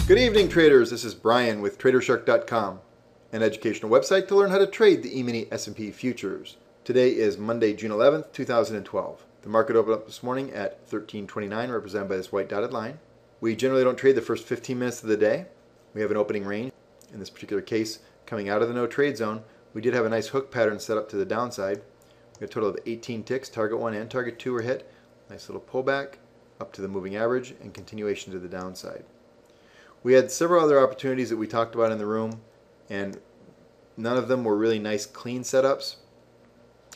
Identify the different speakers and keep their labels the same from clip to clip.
Speaker 1: Good evening, traders. This is Brian with TraderShark.com, an educational website to learn how to trade the E-mini S&P futures. Today is Monday, June 11th, 2012. The market opened up this morning at 1329, represented by this white dotted line. We generally don't trade the first 15 minutes of the day. We have an opening range. In this particular case, coming out of the no trade zone, we did have a nice hook pattern set up to the downside. We got a total of 18 ticks. Target 1 and target 2 were hit. Nice little pullback up to the moving average and continuation to the downside. We had several other opportunities that we talked about in the room, and none of them were really nice clean setups.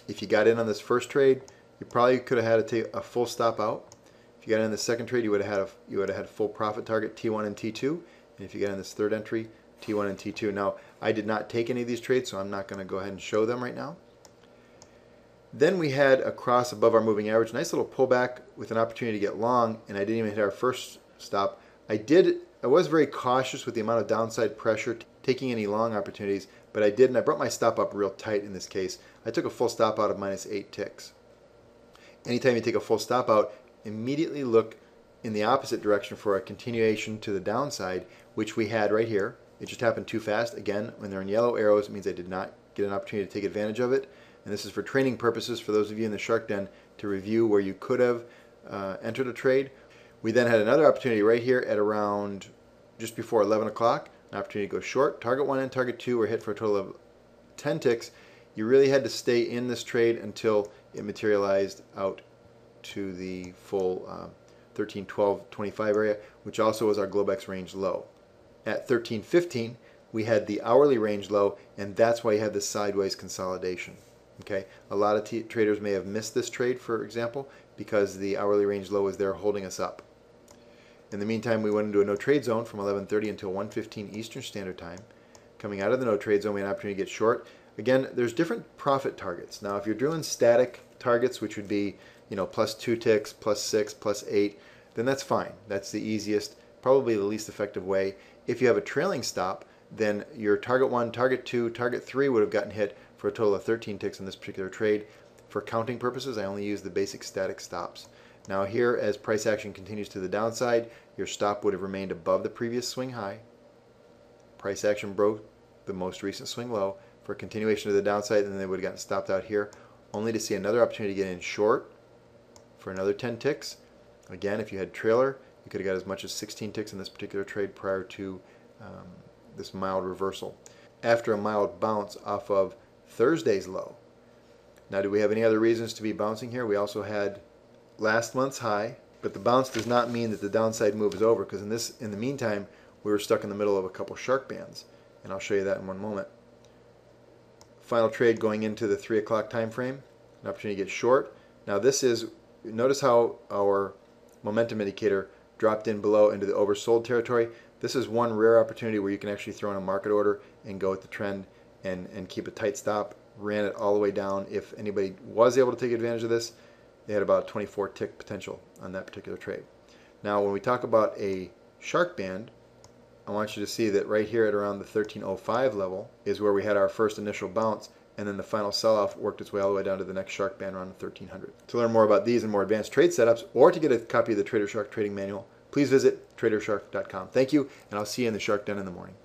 Speaker 1: If you got in on this first trade, you probably could have had to take a full stop out. If you got in the second trade, you would have had full profit target T1 and T2, and if you got in this third entry, T1 and T2. Now, I did not take any of these trades, so I'm not going to go ahead and show them right now. Then we had a cross above our moving average, nice little pullback with an opportunity to get long, and I didn't even hit our first stop. I was very cautious with the amount of downside pressure taking any long opportunities, but I did, and I brought my stop up real tight in this case. I took a full stop out of -8 ticks. Anytime you take a full stop out, immediately look in the opposite direction for a continuation to the downside, which we had right here. It just happened too fast. Again, when they're in yellow arrows, it means I did not get an opportunity to take advantage of it. And this is for training purposes for those of you in the Shark Den to review where you could have entered a trade. We then had another opportunity right here at around just before 11 o'clock, an opportunity to go short. Target 1 and target 2 were hit for a total of 10 ticks. You really had to stay in this trade until it materialized out to the full 13.12.25 area, which also was our Globex range low. At 13.15, we had the hourly range low, and that's why you had this sideways consolidation. Okay, a lot of traders may have missed this trade, for example, because the hourly range low is there holding us up. In the meantime, we went into a no trade zone from 11:30 until 1:15 Eastern Standard Time. Coming out of the no trade zone, we had an opportunity to get short. Again, there's different profit targets. Now, if you're doing static targets, which would be, plus 2 ticks, plus 6, plus 8, then that's fine. That's the easiest, probably the least effective way. If you have a trailing stop, then your target 1, target 2, target 3 would have gotten hit for a total of 13 ticks in this particular trade. For counting purposes, I only use the basic static stops. Now here, as price action continues to the downside, your stop would have remained above the previous swing high. Price action broke the most recent swing low for a continuation to the downside, and then they would have gotten stopped out here, only to see another opportunity to get in short for another 10 ticks. Again, if you had trailer, you could have got as much as 16 ticks in this particular trade prior to this mild reversal. After a mild bounce off of Thursday's low. Now, do we have any other reasons to be bouncing here? We also had last month's high, but the bounce does not mean that the downside move is over, because in the meantime, we were stuck in the middle of a couple shark bands, and I'll show you that in one moment. Final trade going into the 3 o'clock time frame, an opportunity to get short. Now notice how our momentum indicator dropped in below into the oversold territory. This is one rare opportunity where you can actually throw in a market order and go with the trend and keep a tight stop. Ran it all the way down. If anybody was able to take advantage of this, they had about 24 tick potential on that particular trade. Now, when we talk about a shark band, I want you to see that right here at around the 1305 level is where we had our first initial bounce, and then the final sell-off worked its way all the way down to the next shark band around the 1300. To learn more about these and more advanced trade setups, or to get a copy of the Trader Shark Trading Manual, please visit TraderShark.com. Thank you, and I'll see you in the Shark Den in the morning.